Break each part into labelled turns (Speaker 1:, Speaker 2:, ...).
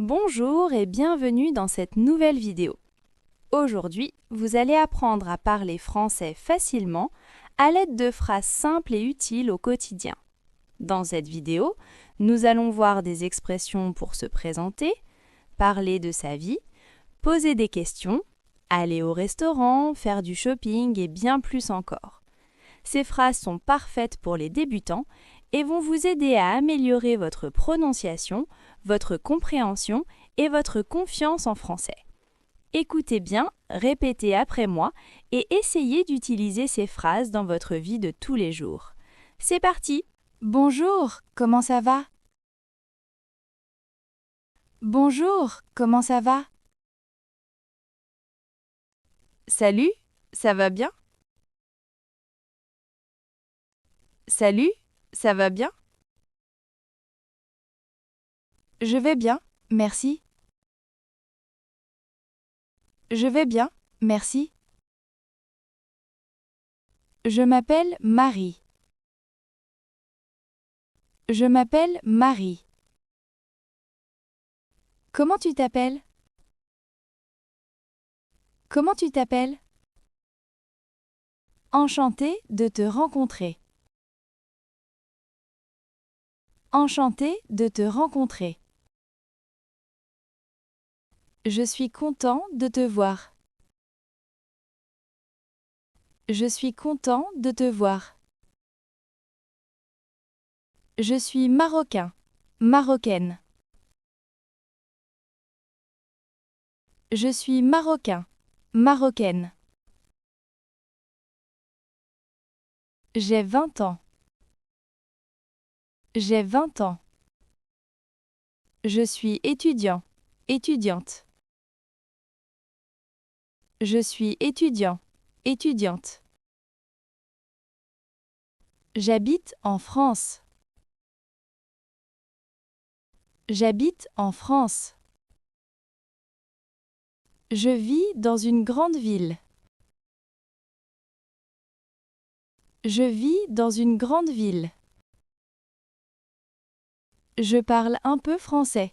Speaker 1: Bonjour et bienvenue dans cette nouvelle vidéo. Aujourd'hui, vous allez apprendre à parler français facilement à l'aide de phrases simples et utiles au quotidien. Dans cette vidéo, nous allons voir des expressions pour se présenter, parler de sa vie, poser des questions, aller au restaurant, faire du shopping et bien plus encore. Ces phrases sont parfaites pour les débutants et vont vous aider à améliorer votre prononciation, votre compréhension et votre confiance en français. Écoutez bien, répétez après moi et essayez d'utiliser ces phrases dans votre vie de tous les jours. C'est parti!
Speaker 2: Bonjour, comment ça va? Bonjour, comment ça va?
Speaker 1: Salut, ça va bien? Salut, ça va bien?
Speaker 2: Je vais bien, merci. Je vais bien, merci. Je m'appelle Marie. Je m'appelle Marie. Comment tu t'appelles? Comment tu t'appelles? Enchantée de te rencontrer. Enchantée de te rencontrer. Je suis content de te voir. Je suis content de te voir. Je suis marocain, marocaine. Je suis marocain, marocaine. J'ai 20 ans. J'ai 20 ans. Je suis étudiant, étudiante. Je suis étudiant, étudiante. J'habite en France. J'habite en France. Je vis dans une grande ville. Je vis dans une grande ville. Je parle un peu français.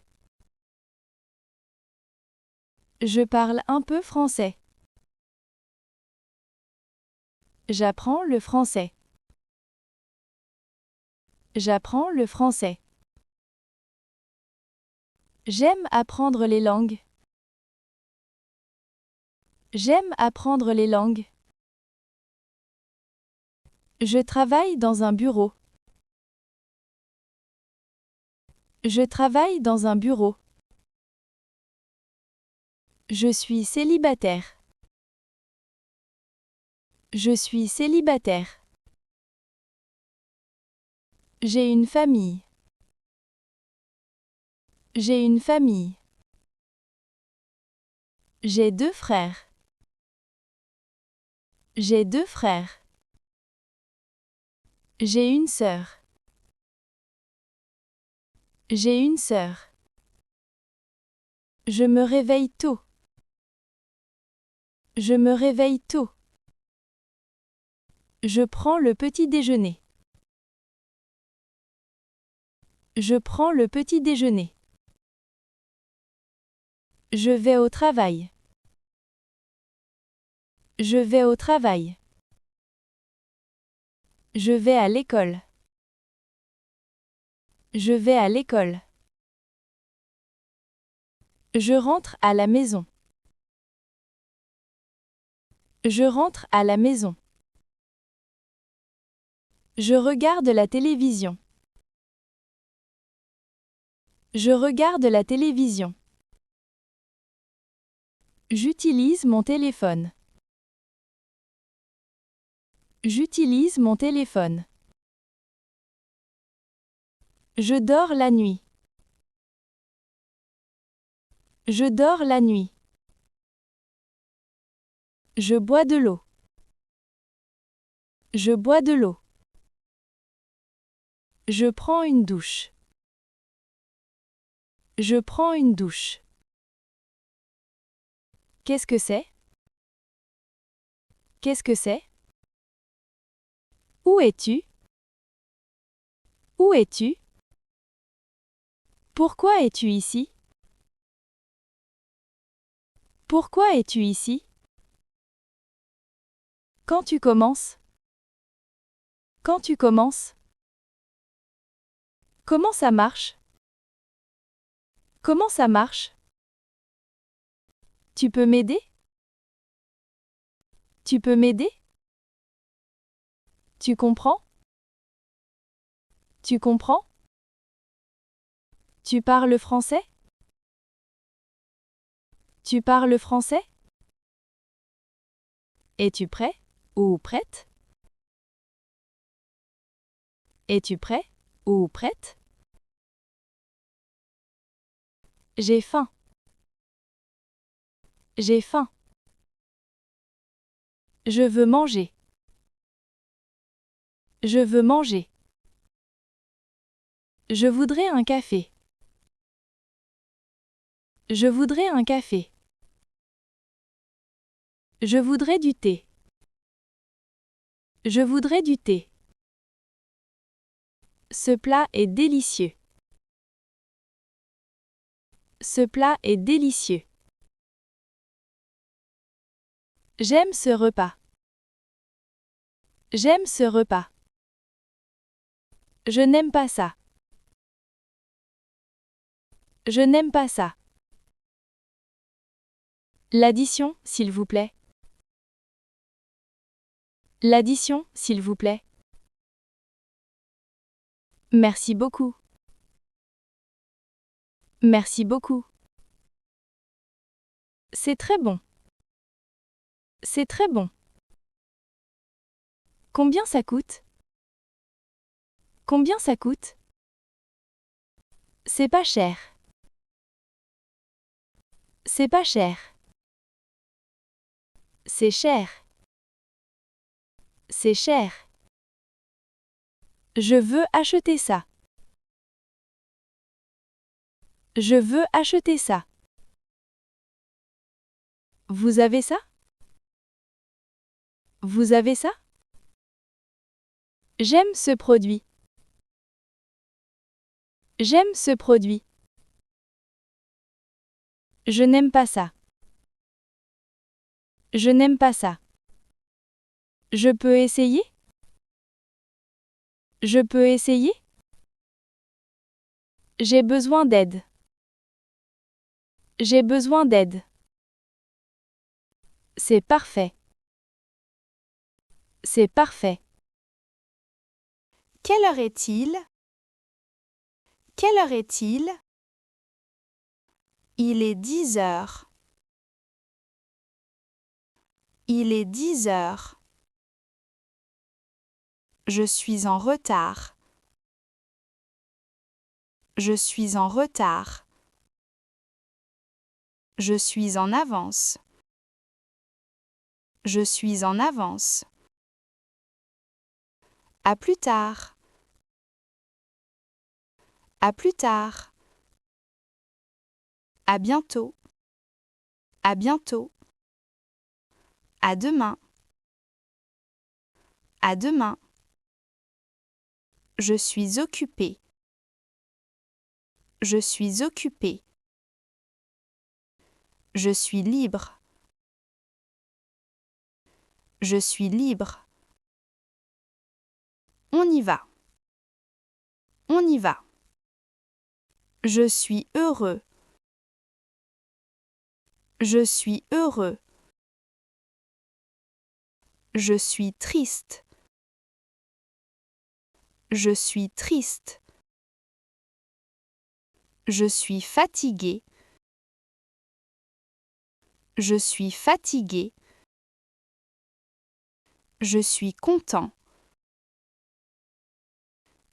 Speaker 2: Je parle un peu français. J'apprends le français. J'apprends le français. J'aime apprendre les langues. J'aime apprendre les langues. Je travaille dans un bureau. Je travaille dans un bureau. Je suis célibataire. Je suis célibataire. J'ai une famille. J'ai une famille. J'ai 2 frères. J'ai 2 frères. J'ai une sœur. J'ai une sœur. Je me réveille tôt. Je me réveille tôt. Je prends le petit déjeuner. Je prends le petit déjeuner. Je vais au travail. Je vais au travail. Je vais à l'école. Je vais à l'école. Je rentre à la maison. Je rentre à la maison. Je regarde la télévision. Je regarde la télévision. J'utilise mon téléphone. J'utilise mon téléphone. Je dors la nuit. Je dors la nuit. Je bois de l'eau. Je bois de l'eau. Je prends une douche. Je prends une douche. Qu'est-ce que c'est? Qu'est-ce que c'est? Où es-tu? Où es-tu? Pourquoi es-tu ici? Pourquoi es-tu ici? Quand tu commences? Quand tu commences? Comment ça marche? Comment ça marche? Tu peux m'aider? Tu peux m'aider? Tu comprends? Tu comprends? Tu parles français? Tu parles français? Es-tu prêt ou prête? Es-tu prêt ou prête? J'ai faim. J'ai faim. Je veux manger. Je veux manger. Je voudrais un café. Je voudrais un café. Je voudrais du thé. Je voudrais du thé. Ce plat est délicieux. Ce plat est délicieux. J'aime ce repas. J'aime ce repas. Je n'aime pas ça. Je n'aime pas ça. L'addition, s'il vous plaît. L'addition, s'il vous plaît. Merci beaucoup. Merci beaucoup. C'est très bon. C'est très bon. Combien ça coûte? Combien ça coûte? C'est pas cher. C'est pas cher. C'est cher. C'est cher. Je veux acheter ça. Je veux acheter ça. Vous avez ça? Vous avez ça? J'aime ce produit. J'aime ce produit. Je n'aime pas ça. Je n'aime pas ça. Je peux essayer? Je peux essayer? J'ai besoin d'aide. J'ai besoin d'aide. C'est parfait. C'est parfait.
Speaker 1: Quelle heure est-il? Quelle heure est-il? Il est 10 heures. Il est 10 heures. Je suis en retard. Je suis en retard. Je suis en avance. Je suis en avance. À plus tard. À plus tard. À bientôt. À bientôt. À demain. À demain. Je suis occupé. Je suis occupé. Je suis libre. Je suis libre. On y va. On y va. Je suis heureux. Je suis heureux. Je suis triste. Je suis triste. Je suis fatigué. Je suis fatigué. Je suis content.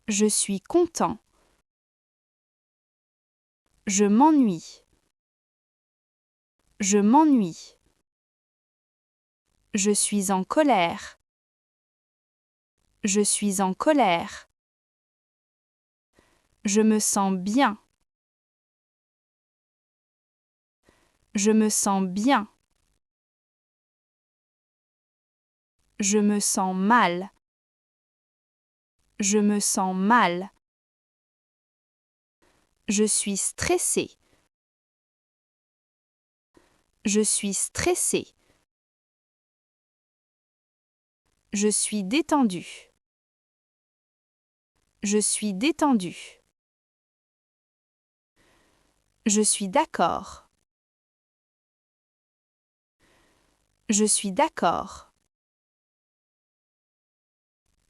Speaker 1: Je suis content. Je m'ennuie. Je m'ennuie. Je suis en colère. Je suis en colère. Je me sens bien. Je me sens bien. Je me sens mal. Je me sens mal. Je suis stressé. Je suis stressé. Je suis détendu. Je suis détendu. Je suis d'accord. Je suis d'accord.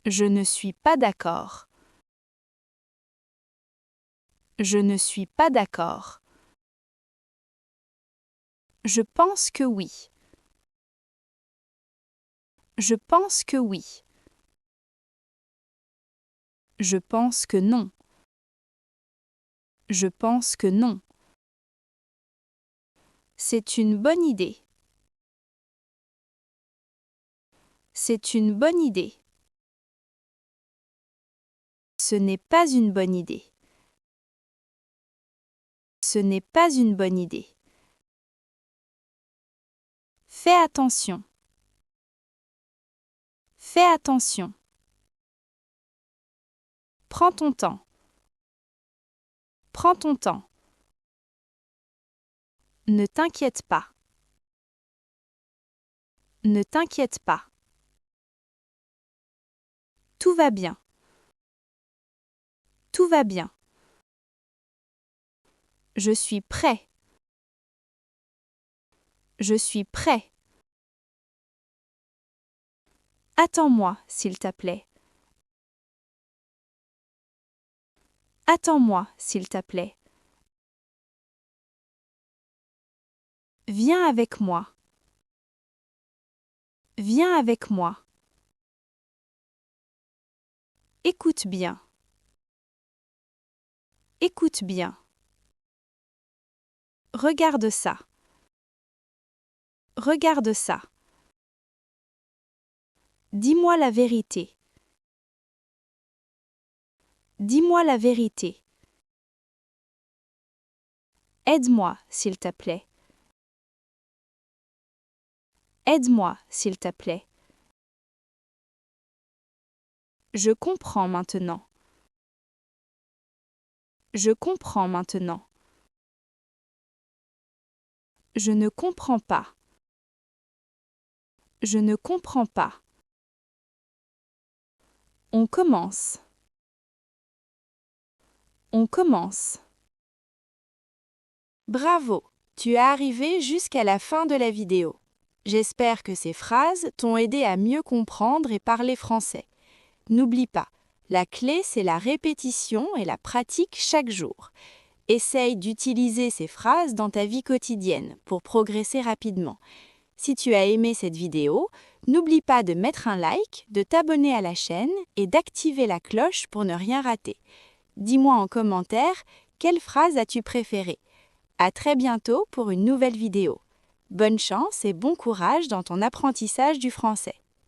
Speaker 1: Je ne suis pas d'accord. Je ne suis pas d'accord. Je pense que oui. Je pense que oui. Je pense que non. Je pense que non. C'est une bonne idée. C'est une bonne idée. Ce n'est pas une bonne idée. Ce n'est pas une bonne idée. Fais attention. Fais attention. Prends ton temps. Prends ton temps. Ne t'inquiète pas. Ne t'inquiète pas. Tout va bien. Tout va bien. Je suis prêt. Je suis prêt. Attends-moi, s'il te plaît. Attends-moi, s'il te plaît. Viens avec moi. Viens avec moi. Écoute bien. Écoute bien. Regarde ça. Regarde ça. Dis-moi la vérité. Dis-moi la vérité. Aide-moi, s'il te plaît. Aide-moi, s'il te plaît. Je comprends maintenant. Je comprends maintenant. Je ne comprends pas. Je ne comprends pas. On commence. On commence. Bravo, tu es arrivé jusqu'à la fin de la vidéo. J'espère que ces phrases t'ont aidé à mieux comprendre et parler français. N'oublie pas, la clé c'est la répétition et la pratique chaque jour. Essaye d'utiliser ces phrases dans ta vie quotidienne pour progresser rapidement. Si tu as aimé cette vidéo, n'oublie pas de mettre un like, de t'abonner à la chaîne et d'activer la cloche pour ne rien rater. Dis-moi en commentaire, quelle phrase as-tu préférée? À très bientôt pour une nouvelle vidéo. Bonne chance et bon courage dans ton apprentissage du français.